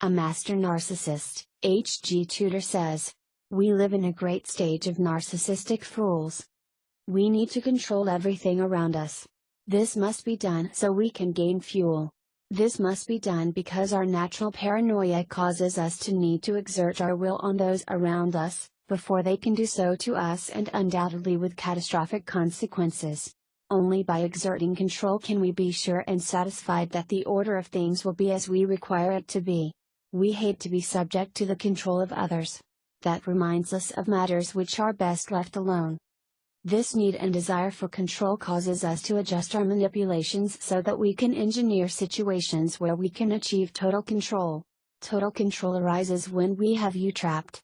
A master narcissist, H.G. Tudor says. We live in a great stage of narcissistic fools. We need to control everything around us. This must be done so we can gain fuel. This must be done because our natural paranoia causes us to need to exert our will on those around us, before they can do so to us, and undoubtedly with catastrophic consequences. Only by exerting control can we be sure and satisfied that the order of things will be as we require it to be. We hate to be subject to the control of others. That reminds us of matters which are best left alone. This need and desire for control causes us to adjust our manipulations so that we can engineer situations where we can achieve total control. Total control arises when we have you trapped.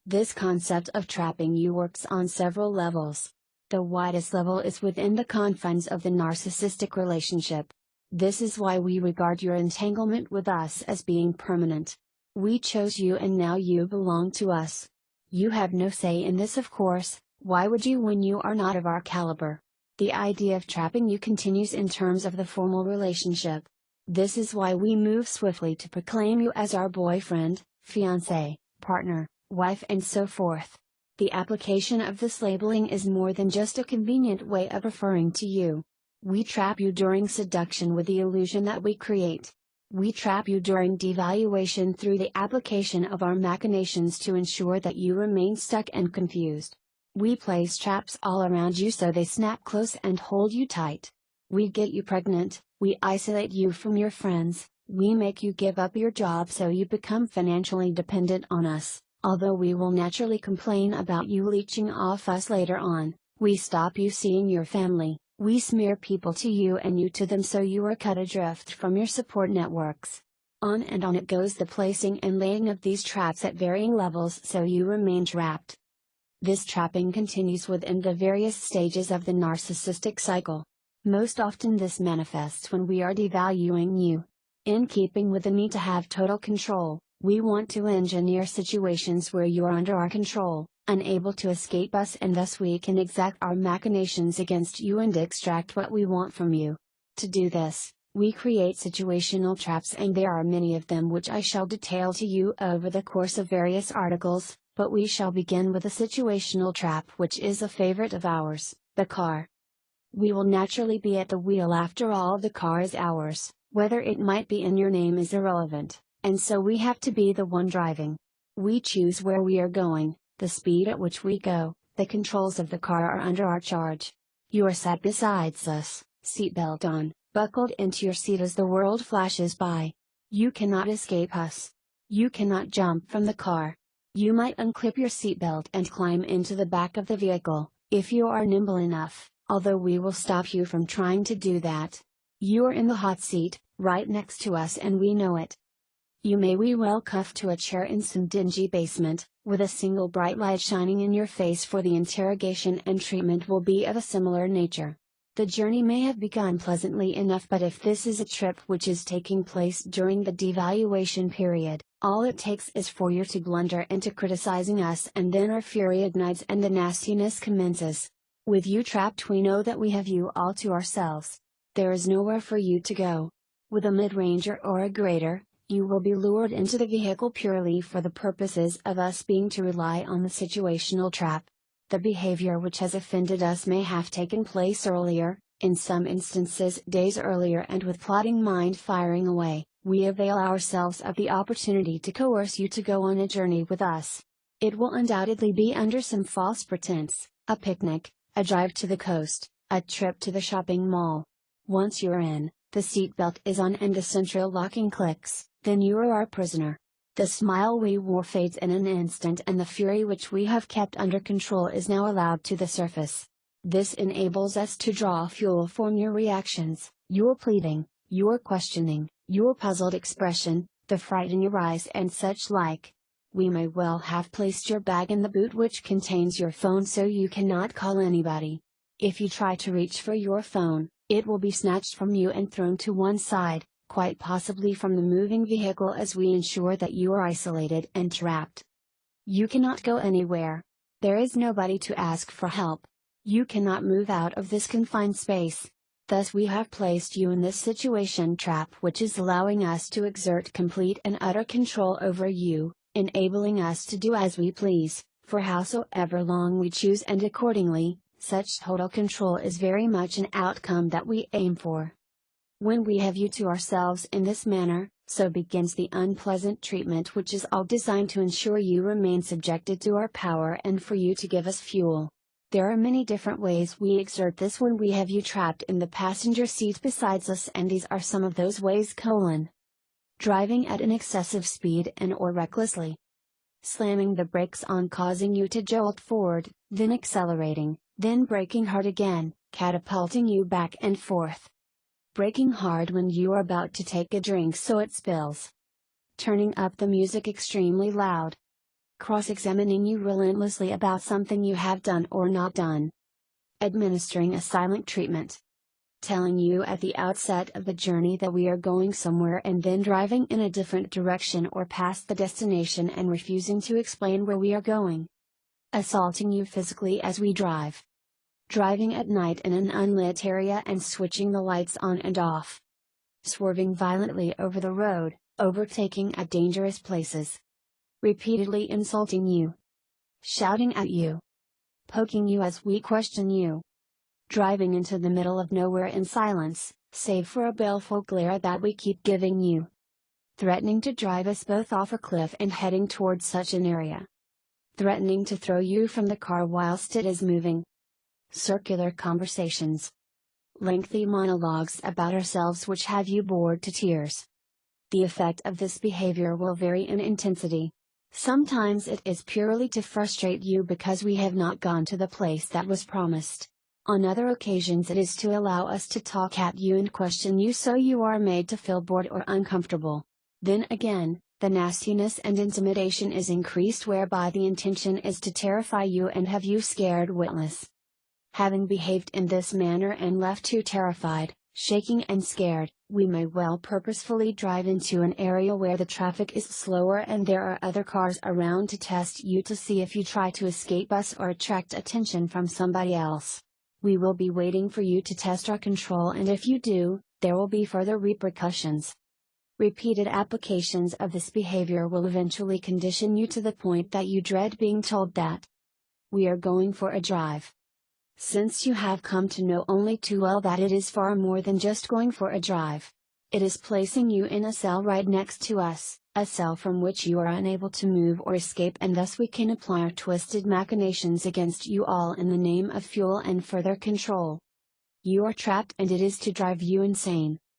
This concept of trapping you works on several levels. The widest level is within the confines of the narcissistic relationship. This is why we regard your entanglement with us as being permanent. We chose you and now you belong to us. You have no say in this, of course. Why would you when you are not of our caliber? The idea of trapping you continues in terms of the formal relationship. This is why we move swiftly to proclaim you as our boyfriend, fiancé, partner, wife, and so forth. The application of this labeling is more than just a convenient way of referring to you. We trap you during seduction with the illusion that we create. We trap you during devaluation through the application of our machinations to ensure that you remain stuck and confused. We place traps all around you so they snap close and hold you tight. We get you pregnant, we isolate you from your friends, we make you give up your job so you become financially dependent on us. Although we will naturally complain about you leeching off us later on, we stop you seeing your family, we smear people to you and you to them so you are cut adrift from your support networks. On and on it goes, the placing and laying of these traps at varying levels so you remain trapped. This trapping continues within the various stages of the narcissistic cycle. Most often this manifests when we are devaluing you. In keeping with the need to have total control, we want to engineer situations where you are under our control, unable to escape us, and thus we can exact our machinations against you and extract what we want from you. To do this, we create situational traps, and there are many of them which I shall detail to you over the course of various articles, but we shall begin with a situational trap which is a favorite of ours, the car. We will naturally be at the wheel after all. The car is ours, whether it might be in your name is irrelevant. And so we have to be the one driving. We choose where we are going, the speed at which we go, the controls of the car are under our charge. You are sat beside us, seatbelt on, buckled into your seat as the world flashes by. You cannot escape us. You cannot jump from the car. You might unclip your seatbelt and climb into the back of the vehicle, if you are nimble enough, although we will stop you from trying to do that. You are in the hot seat, right next to us, and we know it. You may be well cuffed to a chair in some dingy basement, with a single bright light shining in your face, for the interrogation and treatment will be of a similar nature. The journey may have begun pleasantly enough, but if this is a trip which is taking place during the devaluation period, all it takes is for you to blunder into criticizing us, and then our fury ignites and the nastiness commences. With you trapped, we know that we have you all to ourselves. There is nowhere for you to go. With a mid-ranger or a greater, you will be lured into the vehicle purely for the purposes of us being to rely on the situational trap. The behavior which has offended us may have taken place earlier, in some instances days earlier, and with plotting mind firing away, we avail ourselves of the opportunity to coerce you to go on a journey with us. It will undoubtedly be under some false pretense, a picnic, a drive to the coast, a trip to the shopping mall. Once you're in, the seatbelt is on and the central locking clicks, then you are our prisoner. The smile we wore fades in an instant, and the fury which we have kept under control is now allowed to the surface. This enables us to draw fuel from your reactions, your pleading, your questioning, your puzzled expression, the fright in your eyes, and such like. We may well have placed your bag in the boot which contains your phone so you cannot call anybody. If you try to reach for your phone, it will be snatched from you and thrown to one side, quite possibly from the moving vehicle, as we ensure that you are isolated and trapped. You cannot go anywhere. There is nobody to ask for help. You cannot move out of this confined space. Thus we have placed you in this situation trap, which is allowing us to exert complete and utter control over you, enabling us to do as we please, for howsoever long we choose, and accordingly, such total control is very much an outcome that we aim for. When we have you to ourselves in this manner, so begins the unpleasant treatment, which is all designed to ensure you remain subjected to our power and for you to give us fuel. There are many different ways we exert this when we have you trapped in the passenger seat besides us, and these are some of those ways: driving at an excessive speed and or recklessly. Slamming the brakes on, causing you to jolt forward, then accelerating, then braking hard again, catapulting you back and forth. Braking hard when you are about to take a drink so it spills. Turning up the music extremely loud. Cross-examining you relentlessly about something you have done or not done. Administering a silent treatment. Telling you at the outset of the journey that we are going somewhere and then driving in a different direction or past the destination and refusing to explain where we are going. Assaulting you physically as we drive. Driving at night in an unlit area and switching the lights on and off. Swerving violently over the road, overtaking at dangerous places. Repeatedly insulting you. Shouting at you. Poking you as we question you. Driving into the middle of nowhere in silence, save for a baleful glare that we keep giving you. Threatening to drive us both off a cliff and heading towards such an area. Threatening to throw you from the car whilst it is moving. Circular conversations. Lengthy monologues about ourselves which have you bored to tears. The effect of this behavior will vary in intensity. Sometimes it is purely to frustrate you because we have not gone to the place that was promised. On other occasions it is to allow us to talk at you and question you so you are made to feel bored or uncomfortable. Then again, the nastiness and intimidation is increased, whereby the intention is to terrify you and have you scared witless. Having behaved in this manner and left too terrified, shaking and scared, we may well purposefully drive into an area where the traffic is slower and there are other cars around to test you to see if you try to escape us or attract attention from somebody else. We will be waiting for you to test our control, and if you do, there will be further repercussions. Repeated applications of this behavior will eventually condition you to the point that you dread being told that we are going for a drive. Since you have come to know only too well that it is far more than just going for a drive. It is placing you in a cell right next to us, a cell from which you are unable to move or escape, and thus we can apply our twisted machinations against you all in the name of fuel and further control. You are trapped and it is to drive you insane.